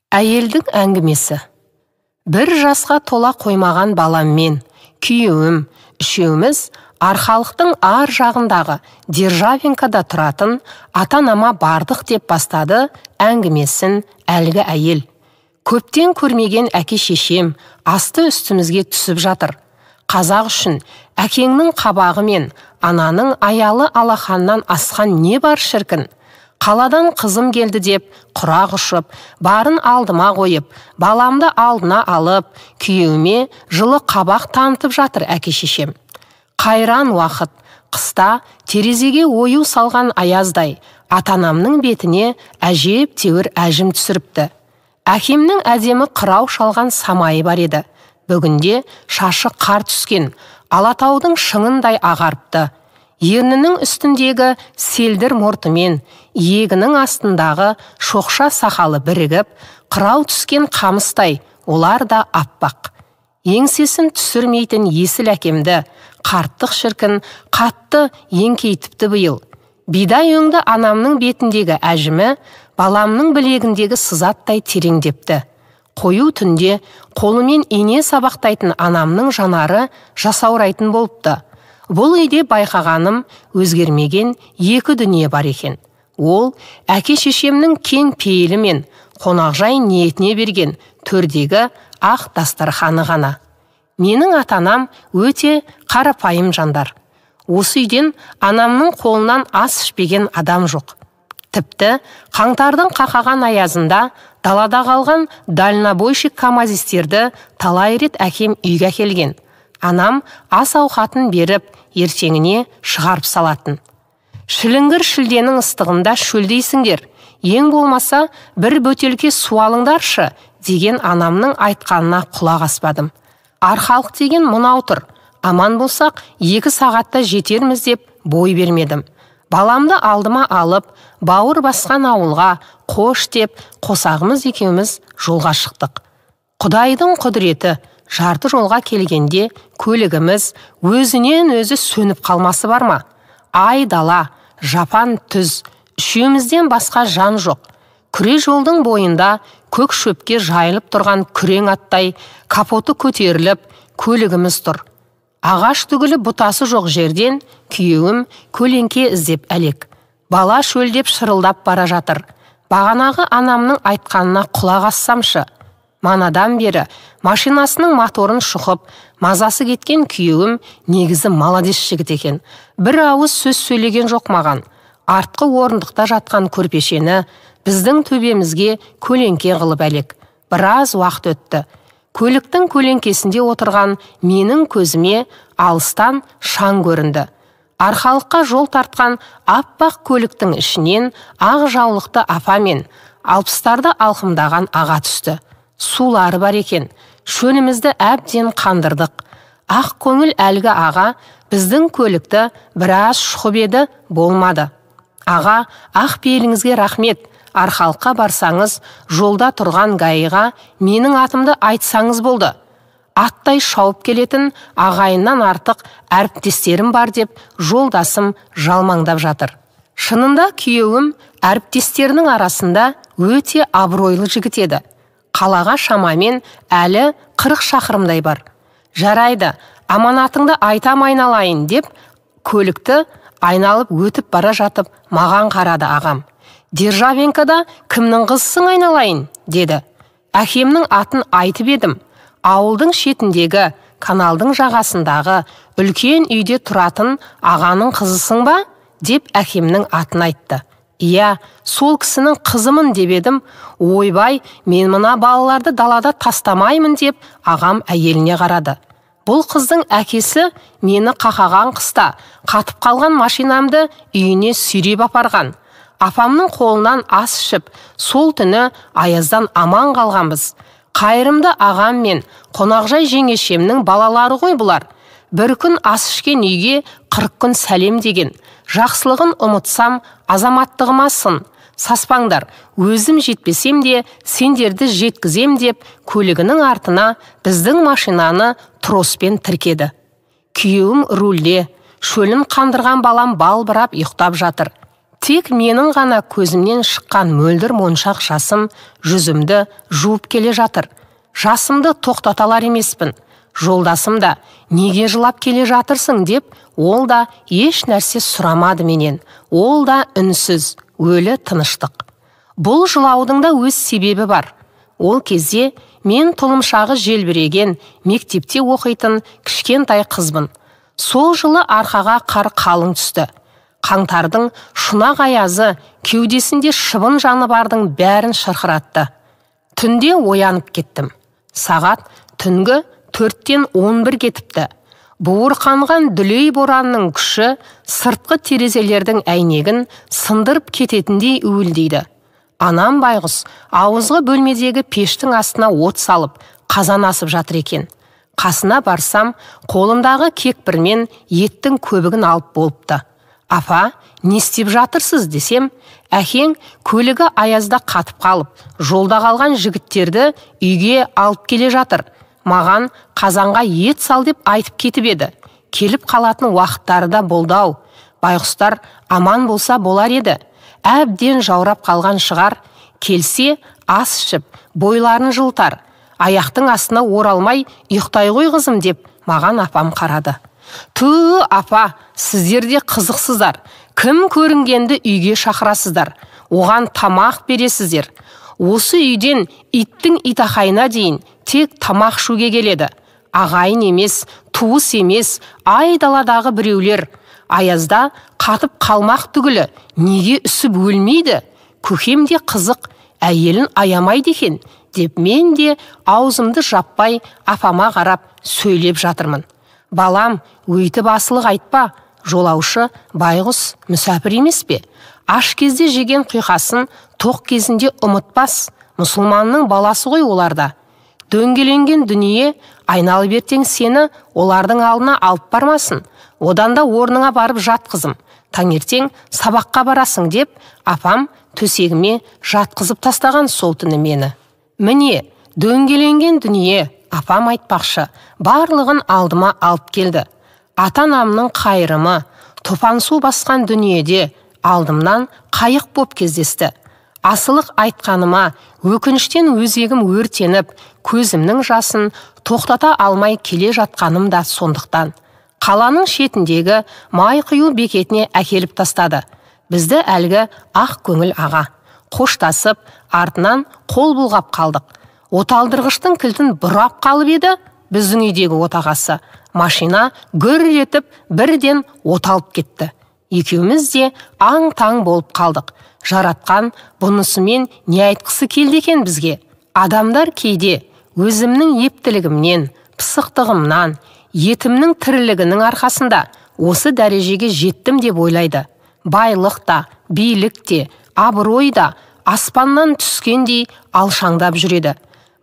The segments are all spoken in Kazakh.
Әйелдің әңгімесі. Бір жасқа тола қоймаған баламмен, күйеуім, үшеуміз арқалықтың ар жағындағы Державинкада тұратын ата-анама бардық деп бастады әңгімесін әлгі әйел. Көптен көрмеген әке-шешем асты үстімізге түсіп жатыр. Қазақ үшін әкеңнің қабағы мен ананың аялы алақаннан асқан не бар шіркін? Қаладан қызым келді деп құрақ ұшып, барын алдыма қойып, баламды алдына алып, күйеуіме жылы қабақ танытып жатыр әке-шешем. Қайран уақыт, қыста терезеге ою салған аяздай, ата-анамның бетіне әжептәуір әжім түсіріпті. Әкемнің әдемі қырау шалған самайы бар еді. Бүгінде шашы қар түскен, Алатаудың шыңындай ағарыпты. Ернінің үстіндегі селдір мұртымен, иегінің астындағы шоқша сақалы бірігіп, қырау түскен қамыстай, олар да аппақ. Еңсесін түсірмейтін есіл әкемді, қарттық шіркін, қатты еңкейтіпті биыл. Бидай өңді анамның бетіндегі әжімі, баламның білегіндегі сызаттай тереңдепті. Қою түнде қолымен ине сабақтайтын анамның жанары жасаурайтын болыпты. Бұл үйде байқағаным өзгермеген екі дүние бар екен. Ол әке-шешемнің кең пейілі мен қонақжай ниетіне берген төрдегі ақ дастарханы ғана. Менің ата-анам өте қарапайым жандар. Осы үйден анамның қолынан ас ішпеген адам жоқ. Тіпті қаңтардың қақаған аязында далада қалған дальнобойщик камазистерді талай рет әкем үйге әкелген. Анам ас ауқатын беріп, ертеңіне шығарып салатын. Шіліңгір шілденің ыстығында шөлдейсіңдер, ең болмаса бір бөтелке су алыңдаршы, деген анамның айтқанына құлақ аспадым. Арқалық деген мынау тұр, аман болсақ 2 сағатта жетерміз деп бой бермедім. Баламды алдыма алып, бауыр басқан ауылға қош деп қосағымыз екеуміз жолға шықтық. Құдайдың құдіреті, жарты жолға келгенде көлігіміз өзінен өзі сөніп қалмасы бар ма? Ай дала, жапан түз, үшеумізден басқа жан жоқ. Күре жолдың бойында көк шөпке жайылып тұрған күрең аттай капоты көтеріліп, көлігіміз тұр. Ағаш түгілі бұтасы жоқ жерден күйеуім көлеңке іздеп әлек. Бала шөлдеп шырылдап бара жатыр. Бағанағы анамның айтқанына құлақ ассамшы. Манадан бері машинасының моторын шұқып, мазасы кеткен күйеуім негізі маладес жігіт екен. Бір ауыз сөз сөйлеген жоқ маған. Артқы орындықта жатқан көрпешені біздің төбемізге көлеңке қылып әлек. Біраз уақыт өтті. Көліктің көлеңкесінде отырған менің көзіме алыстан шаң көрінді. Арқалыққа жол тартқан аппақ көліктің ішінен ақ жаулықты апа мен 60-тарды алқымдаған аға түсті. Сулары бар екен. Шөнімізді әбден қандырдық. Ақ көңіл әлгі аға біздің көлікті біраз шұқып еді, болмады. Аға, ақ пейіліңізге рахмет. Арқалыққа барсаңыз, жолда тұрған гаиға менің атымды айтсаңыз болды. Аттай шауып келетін ағайыннан артық әріптестерім бар деп жолдасым жалмаңдап жатыр. Шынында күйеуім әріптестерінің арасында өте абыройлы жігіт еді. Қалаға шамамен әлі 40 шақырымдай бар. Жарайды, аманатыңды айтам айналайын деп, көлікті айналып өтіп бара жатып маған қарады ағам. Державинкада кімнің қызысың айналайын, деді. Әкемнің атын айтып едім. Ауылдың шетіндегі, каналдың жағасындағы үлкен үйде тұратын ағаның қызысың ба? Деп әкемнің атын айтты. Иә, сол кісінің қызымын деп едім. Ойбай, мен мына балаларды далада тастамаймын деп ағам әйеліне қарады. Бұл қыздың әкесі мені қақаған қыста қатып қалған машинамды үйіне сүйреп апарған. Апамның қолынан ас ішіп, сол түні аяздан аман қалғанбыз. Қайырымды ағам мен қонақжай жеңешемнің балалары ғой бұлар. Бір күн ас ішкен үйге 40 күн сәлем деген. Жақсылығын ұмытсам, азаматтығыма сын. Саспаңдар, өзім жетпесем де сендерді жеткізем деп көлігінің артына біздің машинаны троспен тіркеді. Күйеуім рульде, шөлін қандырған балам балбырап ұйықтап жатыр. Тек менің ғана көзімнен шыққан мөлдір моншақ жасым жүзімді жуып келе жатыр. Жасымды тоқтаталар емеспін. Жолдасым да неге жылап келе жатырсың деп, ол да еш нәрсе сұрамады менен. Ол да үнсіз, өлі тыныштық. Бұл жылаудың да өз себебі бар. Ол кезде мен тұлымшағы желбіреген мектепте оқитын кішкентай қызбын. Сол жылы арқаға қар қалың түсті. Қаңтардың шұнақ аязы кеудесінде шыбын жаны бардың бәрін шырқыратты. Түнде оянып кеттім. Сағат түнгі 4-тен 11 кетіпті. Буырқанған дүлей боранның күші сыртқы терезелердің әйнегін сындырып кететіндей уілдейді. Анам байғұс ауызғы бөлмедегі пештің астына от салып, қазан асып жатыр екен. Қасына барсам, қолындағы кекпірмен еттің көбігін алып болыпты. Апа, не істеп жатырсыз десем, әкең көлігі аязда қатып қалып, жолда қалған жігіттерді үйге алып келе жатыр. Маған қазанға ет сал деп айтып кетіп еді. Келіп қалатын уақыттары да болды ау. Байғұстар аман болса болар еді. Әбден жаурап қалған шығар. Келсе, ас ішіп, бойларын жылтар. Аяқтың астына оралмай ұйықтай ғой қызым деп маған апам қарады. Ту, апа, сіздер де қызықсыздар. Кім көрінгенді үйге шақырасыздар. Оған тамақ бересіздер. Осы үйден иттің итақайына дейін тек тамақ ішуге келеді. Ағайын емес, туыс емес, айдаладағы біреулер. Аязда қатып қалмақ түгілі неге үсіп өлмейді? Көкем де қызық, әйелін аямайды екен деп мен де аузымды жаппай апама қарап сөйлеп жатырмын. Балам, өйтіп асылық айтпа. Жолаушы байғұс мүсәпір емес пе? Аш кезде жеген құйқасын тоқ кезінде ұмытпас. Мұсылманның баласы ғой оларда. Дөңгеленген дүние айналып ертең сені олардың алдына алып бармасын. Одан да орныңа барып жат қызым. Таңертең сабаққа барасың деп, апам төсегіме жатқызып тастаған сол түні мені. Міне, дөңгеленген дүние, апам айтпақшы, барлығын алдыма алып келді. Ата-анамның қайырымы, топан су басқан дүниеде алдымнан қайық боп кездесті. Асылық айтқаныма өкініштен өзегім өртеніп, көзімнің жасын тоқтата алмай келе жатқаным да сондықтан. Қаланың шетіндегі май құю бекетіне әкеліп тастады. Бізді әлгі ақ көңіл аға. Қоштасып, артынан қол бұлғап қалдық. Оталдырғыштың кілтін бұрап қалып еді, біздің үйдегі отағасы. Машина гүр етіп бірден оталып кетті. Екеуміз де аң-таң болып қалдық. Жаратқан бұнысымен не айтқысы келді екен бізге? Адамдар кейде өзімнің ептілігімнен, пысықтығымнан, етімнің тірілігінің арқасында осы дәрежеге жеттім деп ойлайды. Байлық та, билік те, абырой да аспаннан түскендей алшаңдап жүреді.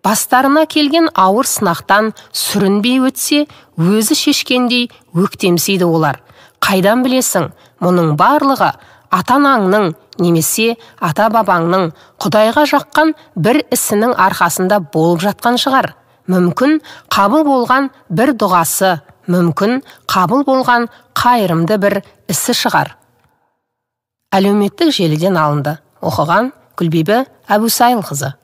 Бастарына келген ауыр сынақтан сүрінбей өтсе, өзі шешкендей өктемсейді олар. Қайдан білесің, мұның барлығы ата-анаңның немесе ата-бабаңның Құдайға жаққан бір ісінің арқасында болып жатқан шығар. Мүмкін қабыл болған бір дұғасы, мүмкін қабыл болған қайырымды бір ісі шығар. Әлеуметтік желіден алынды. Оқыған Гүлбибі Әбусайылқызы.